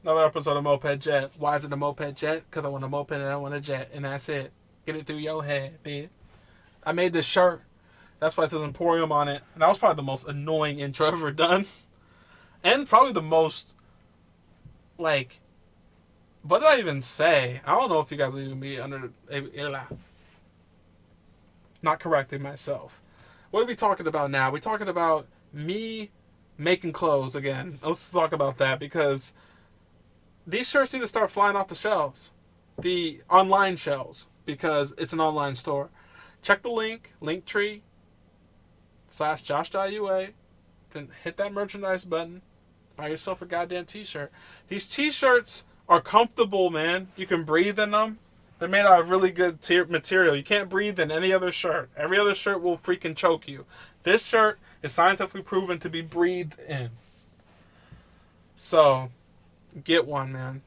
Another episode of MopedJet. Why is it a MopedJet? Because I want a moped and I want a jet, and that's it. Get it through your head, bitch. I made this shirt. That's why it says Emporium on it. And that was probably the most annoying intro I've ever done. And probably the most, like, what did I even say? I don't know if you guys will even be under... Not correcting myself. What are we talking about now? We're talking about me making clothes again. Let's talk about that because these shirts need to start flying off the shelves. The online shelves. Because it's an online store. Check the link, linktr.ee/josh.ua. Then hit that merchandise button. Buy yourself a goddamn t-shirt. These t-shirts are comfortable, man. You can breathe in them. They're made out of really good material. You can't breathe in any other shirt. Every other shirt will freaking choke you. This shirt is scientifically proven to be breathed in. So, get one, man.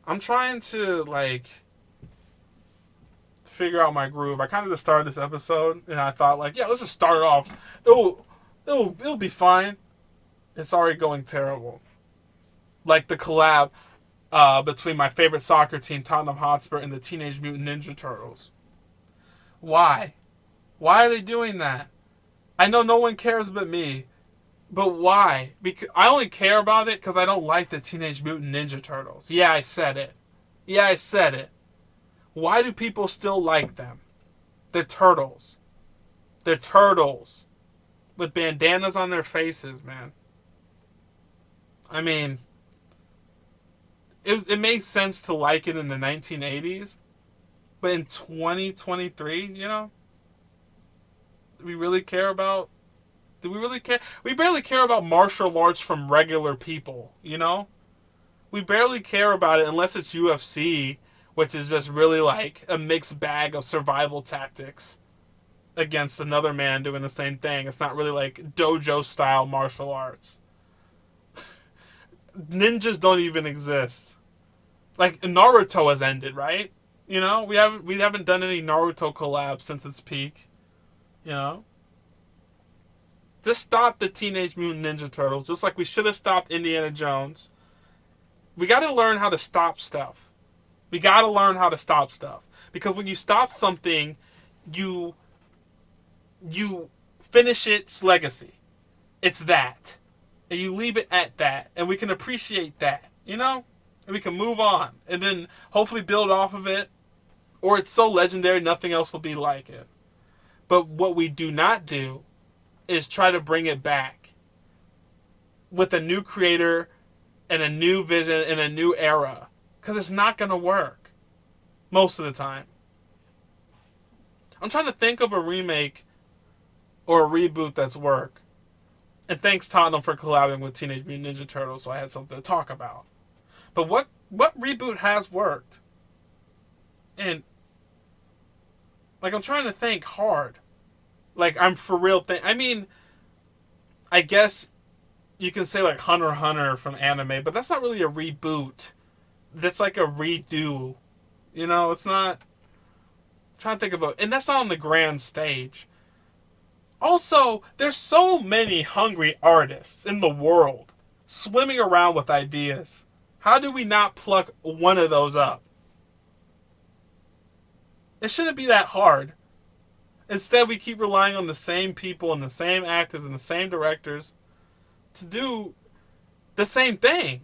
I'm trying to, figure out my groove. I kind of just started this episode, and I thought, yeah, let's just start it off. It'll be fine. It's already going terrible. Like the collab between my favorite soccer team, Tottenham Hotspur, and the Teenage Mutant Ninja Turtles. Why? Why are they doing that? I know no one cares but me. But why? Because I only care about it because I don't like the Teenage Mutant Ninja Turtles. Yeah, I said it. Why do people still like them? They're turtles. They're turtles. With bandanas on their faces, man. I mean, it makes sense to like it in the 1980s. But in 2023, do we really care about... Do we really care? We barely care about martial arts from regular people, We barely care about it unless it's UFC, which is just really a mixed bag of survival tactics against another man doing the same thing. It's not really dojo-style martial arts. Ninjas don't even exist. Naruto has ended, right? We haven't done any Naruto collabs since its peak. Just stop the Teenage Mutant Ninja Turtles, just like we should have stopped Indiana Jones. We got to learn how to stop stuff. Because when you stop something, you finish its legacy. It's that. And you leave it at that. And we can appreciate that, And we can move on. And then hopefully build off of it. Or it's so legendary, nothing else will be like it. But what we do not do is try to bring it back with a new creator and a new vision and a new era. Because it's not going to work. Most of the time. I'm trying to think of a remake or a reboot that's worked. And thanks Tottenham for collabing with Teenage Mutant Ninja Turtles, so I had something to talk about. But what reboot has worked? And I'm trying to think hard. I'm for real I mean, I guess you can say Hunter x Hunter from anime, but that's not really a reboot. That's a redo. It's not... I'm trying to think about... And that's not on the grand stage. Also, there's so many hungry artists in the world swimming around with ideas. How do we not pluck one of those up? It shouldn't be that hard. Instead, we keep relying on the same people and the same actors and the same directors to do the same thing.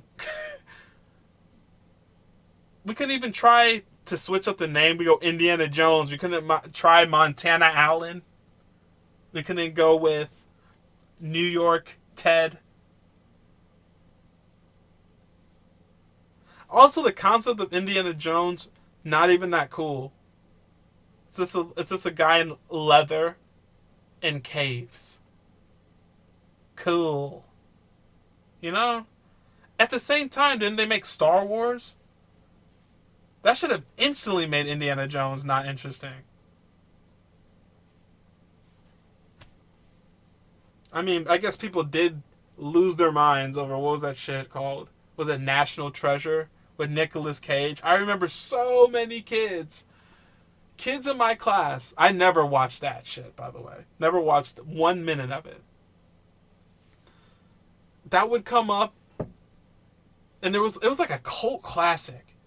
We couldn't even try to switch up the name. We go Indiana Jones. We couldn't try Montana Allen. We couldn't go with New York Ted. Also, the concept of Indiana Jones, not even that cool. It's just a guy in leather and caves. Cool. At the same time, didn't they make Star Wars? That should have instantly made Indiana Jones not interesting. I mean, I guess people did lose their minds over, what was that shit called? Was it National Treasure with Nicolas Cage? I remember so many kids in my class. I never watched that shit, by the way. Never watched 1 minute of it. That would come up And it was like a cult classic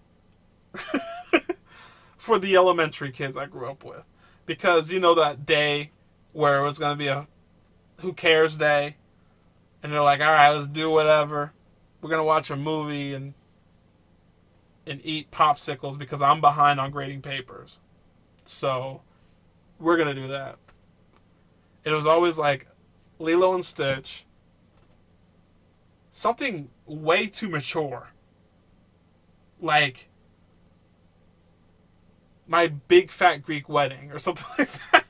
for the elementary kids I grew up with. Because, you know, that day where it was going to be a who cares day. And they're like, all right, let's do whatever. We're going to watch a movie and eat popsicles because I'm behind on grading papers. So we're going to do that. It was always like Lilo and Stitch. Something way too mature. Like My Big Fat Greek Wedding or something like that.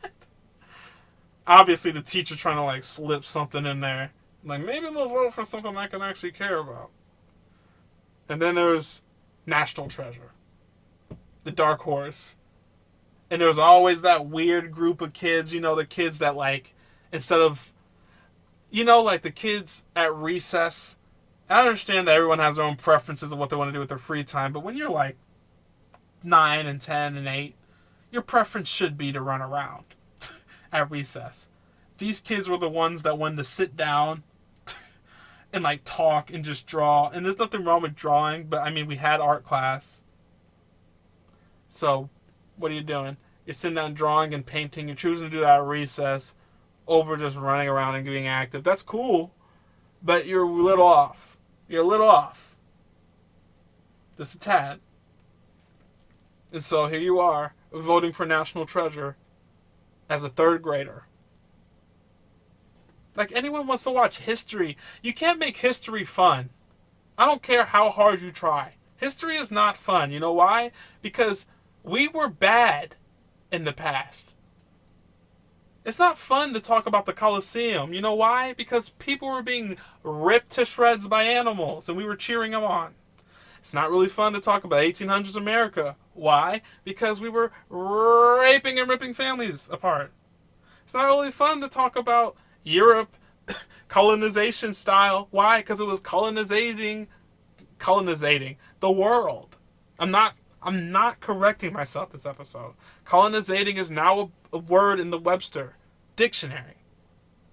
Obviously the teacher trying to like slip something in there. Like maybe they'll vote for something I can actually care about. And then there's National Treasure. The Dark Horse. And there was always that weird group of kids, you know, the kids that like, instead of, you know, like the kids at recess. I understand that everyone has their own preferences of what they want to do with their free time, but when you're like 9 and 10 and 8, your preference should be to run around at recess. These kids were the ones that wanted to sit down and like talk and just draw. And there's nothing wrong with drawing, but I mean, we had art class. So, what are you doing? You're sitting down drawing and painting. You're choosing to do that at recess over just running around and being active. That's cool, but you're a little off. You're a little off. Just a tad. And so here you are, voting for National Treasure as a third grader. Like, anyone wants to watch history. You can't make history fun. I don't care how hard you try. History is not fun. You know why? Because we were bad in the past. It's not fun to talk about the Colosseum. You know why? Because people were being ripped to shreds by animals and we were cheering them on. It's not really fun to talk about 1800s America. Why? Because we were raping and ripping families apart. It's not really fun to talk about Europe colonization style. Why? Because it was colonizing the world. I'm not correcting myself this episode. Colonizating is now a word in the Webster dictionary,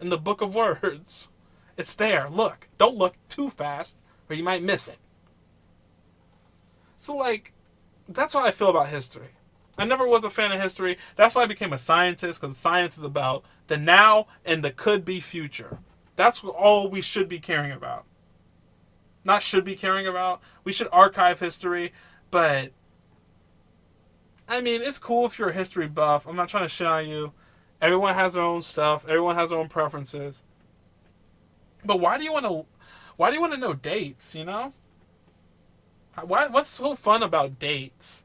in the book of words. It's there. Look. Don't look too fast or you might miss it. So, like, that's how I feel about history. I never was a fan of history. That's why I became a scientist, because science is about the now and the could-be future. That's all we should be caring about. Not should be caring about. We should archive history, but I mean, it's cool if you're a history buff. I'm not trying to shit on you. Everyone has their own stuff. Everyone has their own preferences. But why do you want to know dates, you know? What's so fun about dates?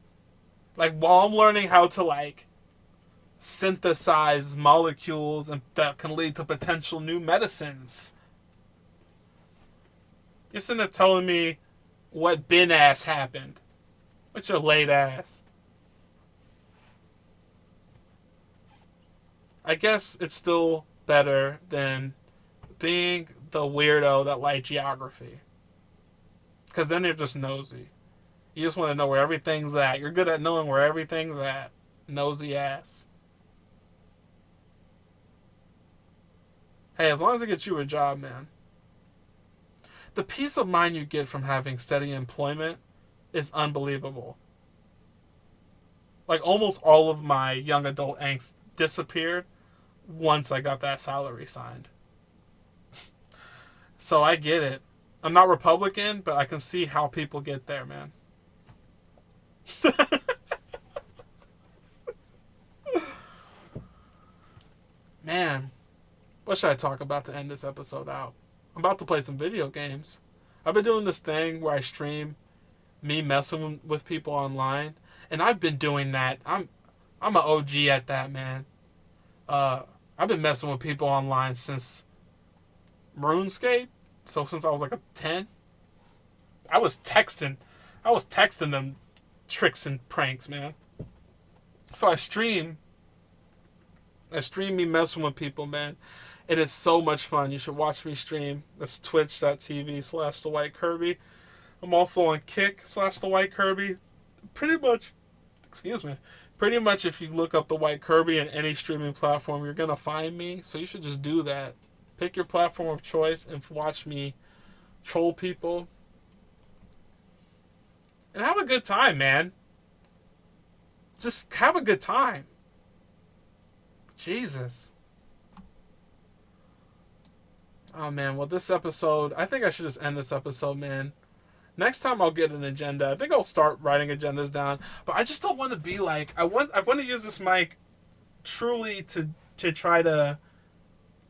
Like, while I'm learning how to, like, synthesize molecules and that can lead to potential new medicines. You're sitting there telling me what bin-ass happened. What's your late ass? I guess it's still better than being the weirdo that liked geography. Because then you're just nosy. You just want to know where everything's at. You're good at knowing where everything's at. Nosy ass. Hey, as long as it gets you a job, man. The peace of mind you get from having steady employment is unbelievable. Like, almost all of my young adult angst disappeared once I got that salary signed. So I get it. I'm not Republican, but I can see how people get there, man. Man, what should I talk about to end this episode out? I'm about to play some video games. I've been doing this thing where I stream me messing with people online, and I've been doing that. I'm an OG at that, man. I've been messing with people online since RuneScape. So since I was like a 10, I was texting them tricks and pranks, man. So I stream me messing with people, man. It is so much fun. You should watch me stream. That's twitch.tv/TheWhiteKirby. I'm also on Kick/TheWhiteKirby. Pretty much if you look up The White Kirby in any streaming platform, you're going to find me. So you should just do that. Pick your platform of choice and watch me troll people. and have a good time, man. Just have a good time. Jesus. Oh, man. Well, this episode, I think I should just end this episode, man. Next time I'll get an agenda. I think I'll start writing agendas down. But I just don't want to be like, I want to use this mic truly to try to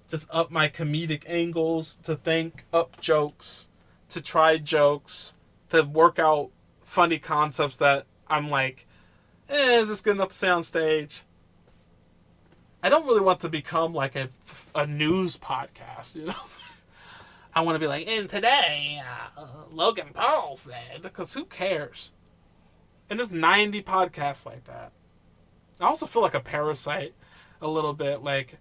just up my comedic angles, to think up jokes, to try jokes, to work out funny concepts that I'm like, is this good enough to say on stage? I don't really want to become like a news podcast, you know? I want to be like, and today, Logan Paul said, because who cares? And there's 90 podcasts like that. I also feel like a parasite a little bit. Like,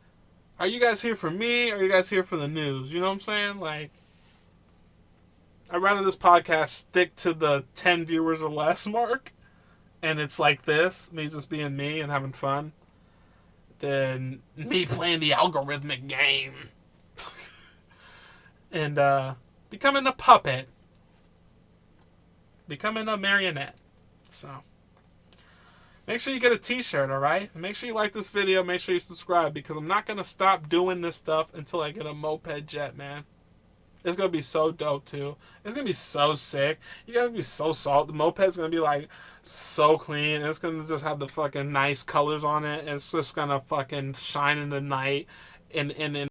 are you guys here for me, or are you guys here for the news? You know what I'm saying? Like, I'd rather this podcast stick to the 10 viewers or less mark, and it's like this, me just being me and having fun, than me playing the algorithmic game. And becoming a puppet. Becoming a marionette. So, make sure you get a t-shirt, alright? Make sure you like this video. Make sure you subscribe, because I'm not going to stop doing this stuff until I get a MopedJet, man. It's going to be so dope, too. It's going to be so sick. You guys going to be so salt. The moped's going to be, like, so clean. It's going to just have the fucking nice colors on it. It's just going to fucking shine in the night. And